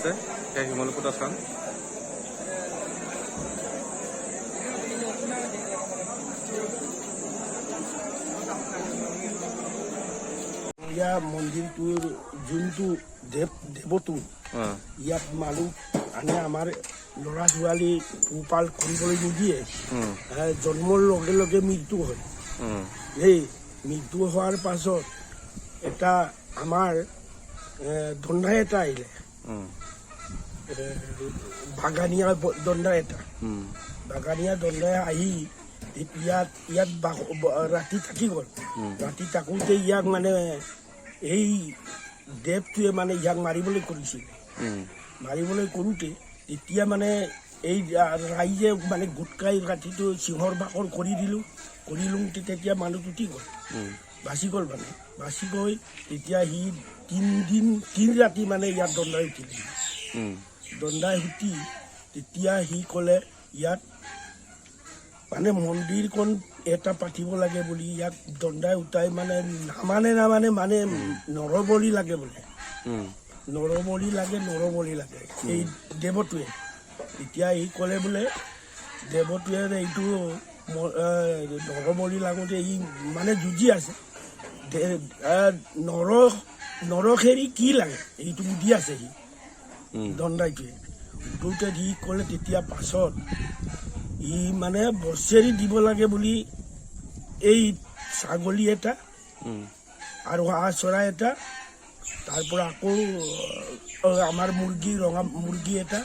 আছে সেয়া শিমলুপুতা থান। ইয়া মন্দিৰটোৰ যোনটো দেৱটো ইয়াত মানুহ আনে আমাৰ ল'ৰা ছোৱালী পোহপাল কৰিবলৈ নিদিয়ে। জন্মৰ লগে লগে মৃত্যু হয়। এই মৃত্যু হোৱাৰ পাছত এটা আমাৰ দণ্ডা এটা আহিলে, বাগানীয়া দণ্ডা এটা। বাগানীয়া দণ্ডাই আহি ইয়াত ৰাতি থাকি গ'ল। ৰাতি থাকোঁতে ইয়াক মানে এই দেৱটোৱে মানে ইয়াক মাৰিবলৈ কৰিছিল। মাৰিবলৈ কৰোঁতে তেতিয়া মানে এই ৰাইজে মানে গোট খাই ৰাতিটো সিংহৰ বাখৰ কৰি দিলোঁ। কৰি লওঁতে তেতিয়া মানুহ উঠি গ'ল, বাচি গ'ল। মানে বাচি গৈ তেতিয়া সি 3 ৰাতি মানে ইয়াত দণ্ডাই উঠিলে। দণ্ডাই উঠি তেতিয়া সি ক'লে ইয়াত মানে মন্দিৰখন এটা পাতিব লাগে বুলি। ইয়াক দণ্ডাই উঠাই মানে নামানে মানে নৰবলি লাগে বোলে। নৰবলি লাগে এই দেৱটোৱে। এতিয়া সি ক'লে বোলে দেৱটোৱে এইটো নৰবলি লাগোঁতে ই মানে যুঁজি আছে। নৰখেৰি কি লাগে এইটো সুধি আছে সি দণ্ডাইটোৱে। উঠোতে সি ক'লে তেতিয়া পাছত ই মানে বছেৰি দিব লাগে বুলি এই ছাগলী এটা আৰু হাঁহ চৰাই এটা, তাৰপৰা আকৌ আমাৰ ৰঙা মুৰ্গী এটা,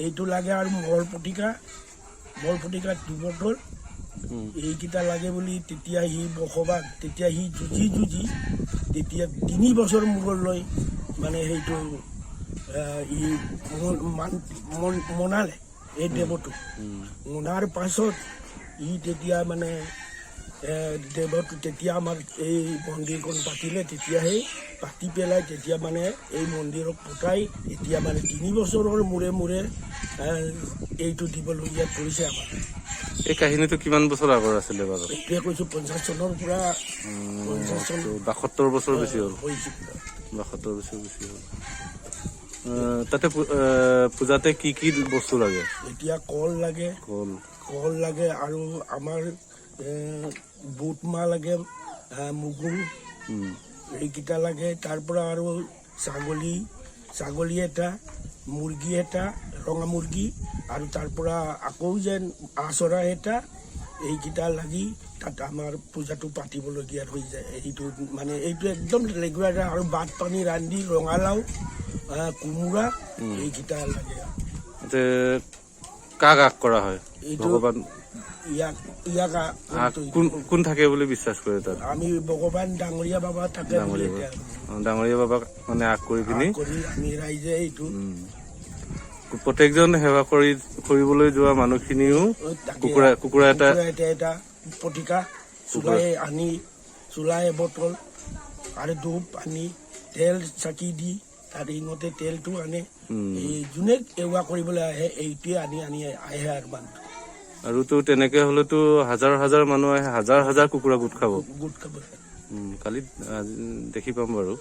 এইটো লাগে আৰু মল পটিকা 2 বটল এইকেইটা লাগে বুলি তেতিয়া সি বসবাস তেতিয়া সি যুঁজি তেতিয়া 3 বছৰ মূৰলৈ মানে সেইটো ই মনালে এই দেৱটো। মনাৰ পাছত ই তেতিয়া মানে দেৱটো তেতিয়া আমাৰ এই মন্দিৰখন পাতিলে। তেতিয়াহে পাতি পেলাই তেতিয়া মানে এই মন্দিৰক পতাই এতিয়া মানে 3 বছৰৰ মূৰে এইটো দিবলগীয়া কৰিছে আমাৰ। এই কাহিনীটো কিমান বছৰ আগৰ আছিলে বাৰু? এইটোৱে কৈছোঁ 50 চনৰ পৰা 72 বছৰ বেছি হ'ল। 72 বছৰ বেছি হ'ল। তাতে পূজাতে কি কি বস্তু লাগে? এতিয়া কল লাগে আৰু আমাৰ বুট মাহ লাগে, মগু এইকেইটা লাগে। তাৰপৰা আৰু ছাগলী এটা, মুৰ্গী এটা, ৰঙা মুৰ্গী, আৰু তাৰপৰা আকৌ যেন আচৰা এটা, এইকেইটা লাগি তাত আমাৰ পূজাটো পাতিবলগীয়া হৈ যায়। এইটো একদম ৰেগুলাৰ। আৰু ভাত পানী ৰান্ধি ৰঙালাও, কোমোৰা এইকেইটা লাগে। কাক আগ কৰা হয়? ভগৱান কোন থাকে বুলি বিশ্বাস কৰে তাত? আমি ভগৱান ডাঙৰীয়া বাবা থাকে। ডাঙৰীয়া বাবাক মানে আগ কৰি পিনি আমি ৰাইজে এইটো প্ৰত্যেকজন সেৱা কৰিবলৈ যোৱা মানুহখিনিও কুকুৰা এটা পটিকা চুলাই বটল আৰু ধূপ আনি তেল চাকি দি তাত ইহঁতে তেলটো আনে। যোনে সেৱা কৰিবলৈ আহে এইটোৱে আনি আহে আৰু মানুহ। আৰু তো তেনেকে হলেতো হাজাৰ মানুহ আহে, হাজাৰ কুকুৰা গোট খাব। কালি দেখি পাম বাৰু।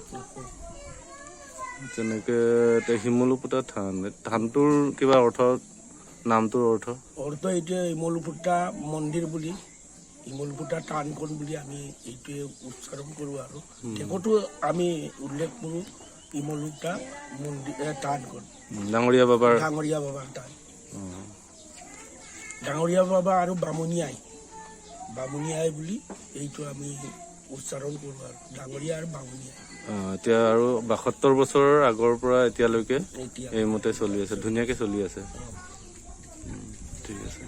তেনেকে শিমলুপুতা থানটোৰ কিবা নামটোৰ অৰ্থ এইটোৱে শিমলুপুতা মন্দিৰ বুলি, শিমলুপুতা থানখন বুলি আমি এইটোৱে উচ্চাৰণ কৰোঁ। আৰু তেখেতো আমি উল্লেখ কৰোঁ শিমলুপুতা মন্দিৰ থানখন, ডাঙৰীয়া বাবাৰ থান। ডাঙৰীয়া বাবা আৰু বামুণী আই বুলি এইটো আমি উচ্চাৰণ কৰোঁ। আৰু ডাঙৰীয়া আৰু বামুণী আই। এতিয়া আৰু 72 বছৰৰ আগৰ পৰা এতিয়ালৈকে এইমতে চলি আছে, ধুনীয়াকে চলি আছে। ঠিক আছে।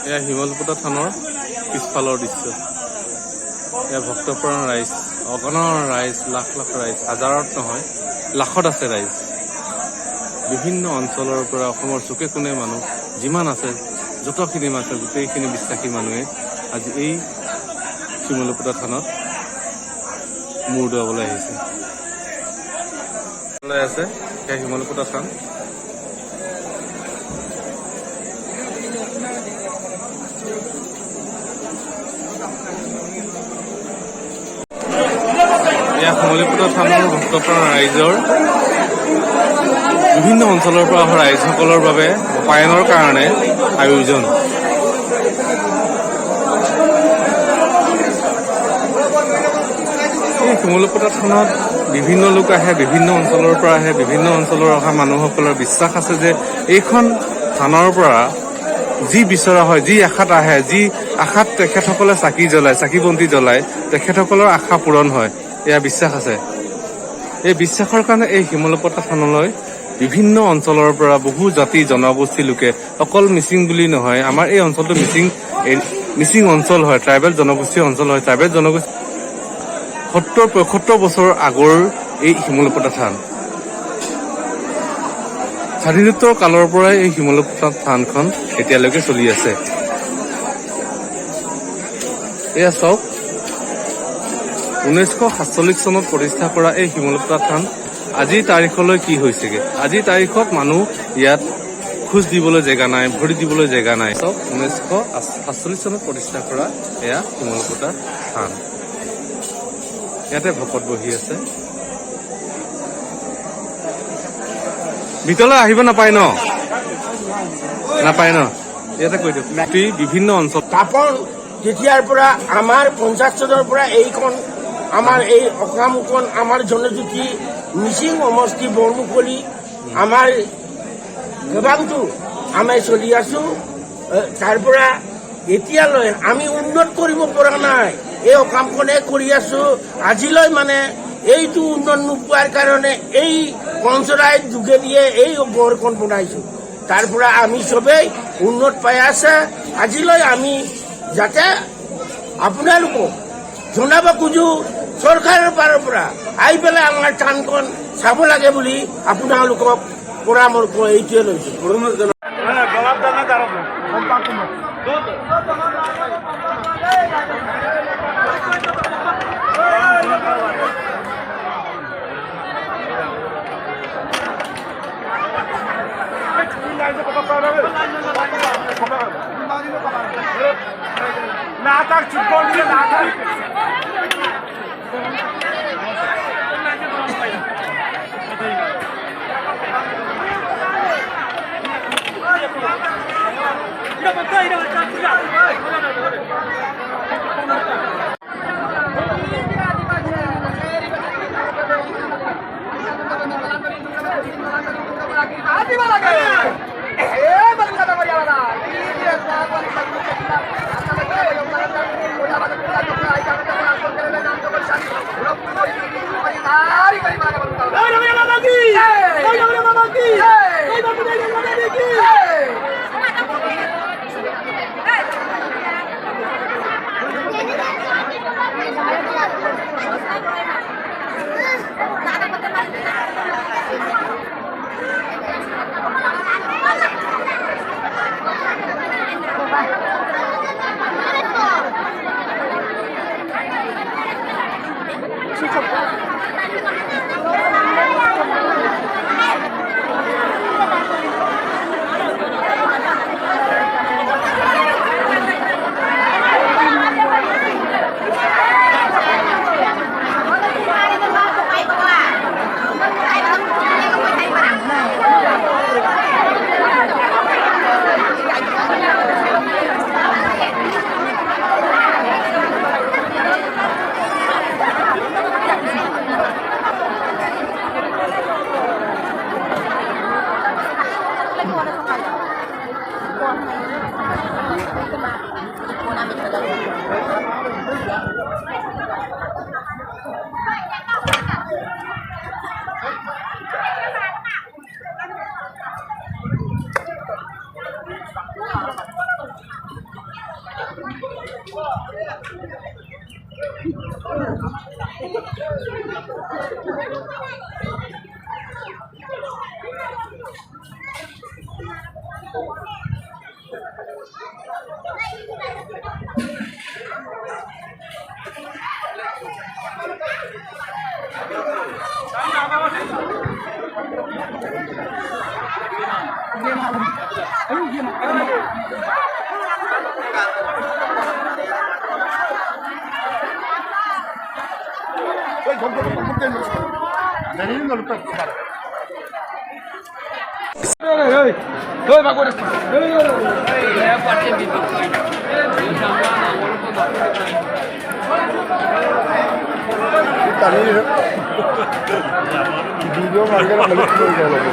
এয়া শিমলুপুতা থানৰ পিছফালৰ দৃশ্য। এয়া ভক্তপ্ৰাণ ৰাইজ, অগণন ৰাইজ, লাখ ৰাইজ, হাজাৰত নহয় লাখত আছে ৰাইজ। বিভিন্ন অঞ্চলৰ পৰা অসমৰ চুকে কোণে মানুহ যিমান আছে, যতখিনি আছে গোটেইখিনি বিশ্বাসী মানুহে আজি এই শিমলুপুতা থানত মূৰ দোৱাবলৈ আহিছে। সেয়া শিমলুপুতা থান। এয়া শিমলুপুতা থানৰ ভক্তপ্ৰাণ ৰাইজৰ বিভিন্ন অঞ্চলৰ পৰা অহা ৰাইজসকলৰ বাবে পায়নৰ কাৰণে আয়োজন। এই শিমলুপুতা থানত বিভিন্ন লোক আহে, বিভিন্ন অঞ্চলৰ পৰা আহে। বিভিন্ন অঞ্চলৰ অহা মানুহসকলৰ বিশ্বাস আছে যে এইখন থানৰ পৰা যি বিচৰা হয়, যি আশাত আহে, যি আশাত তেখেতসকলে চাকি বন্তি জ্বলায়, তেখেতসকলৰ আশা পূৰণ হয়, এয়া বিশ্বাস আছে। এই বিশ্বাসৰ কাৰণে এই শিমলুপুতা থানলৈ বিভিন্ন অঞ্চলৰ পৰা বহু জাতি জনগোষ্ঠীৰ লোকে, অকল মিচিং বুলি নহয়, আমাৰ এই অঞ্চলটো মিচিং অঞ্চল হয়, ট্ৰাইবেল জনগোষ্ঠীৰ অঞ্চল হয়। ট্ৰাইবেল জনগোষ্ঠী 70-75 বছৰ আগৰ এই শিমলুপুতা থান। স্বাধীনোত্তৰ কালৰ পৰাই এই শিমলুপুতা থানখন এতিয়ালৈকে চলি আছে। এয়া চাওক, 1947 চনত প্ৰতিষ্ঠা কৰা এই শিমলুপুতা থান আজিৰ তাৰিখলৈ কি হৈছেগে। আজিৰ তাৰিখত মানুহ ইয়াত খোজ দিবলৈ জেগা নাই, ভৰি দিবলৈ জেগা নাই। চাওক, 1947 চনত প্ৰতিষ্ঠা কৰা এয়া শিমলুপুতা থান। ইয়াতে ভকত বহি আছে। ভিতৰলৈ আহিব নাপায় ন? নাপায় ন? ইয়াতে কৈ দিয়ক। বিভিন্ন অঞ্চল তাপন যেতিয়াৰ পৰা আমাৰ 50 চনৰ পৰা এইখন আমাৰ এই অকামখন আমাৰ জনজাতি মিচিং সমষ্টি বৰমুকলি আমাৰ কেইবাংটো আমি চলি আছো। তাৰ পৰা এতিয়ালৈ আমি উন্নত কৰিব পৰা নাই। এই কামখনে কৰি আছো। আজিলৈ মানে এইটো উন্নত নোপোৱাৰ কাৰণে এই পঞ্চৰায়ৰ যোগেদিয়ে এই ঘৰখন বনাইছো। তাৰ পৰা আমি চবেই উন্নত পাই আছে। আজিলৈ আমি যাতে আপোনালোকক জনাব খোজো, চৰকাৰৰ ফালৰ পৰা আহি পেলাই আমাৰ থানখন চাব লাগে বুলি আপোনালোকক পৰামৰ্শ এইটোৱে লৈছো। वीडियो मार के मलिक को क्या लगे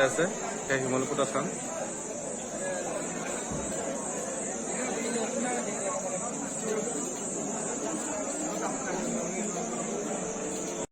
আছে শিমলুপুতা থান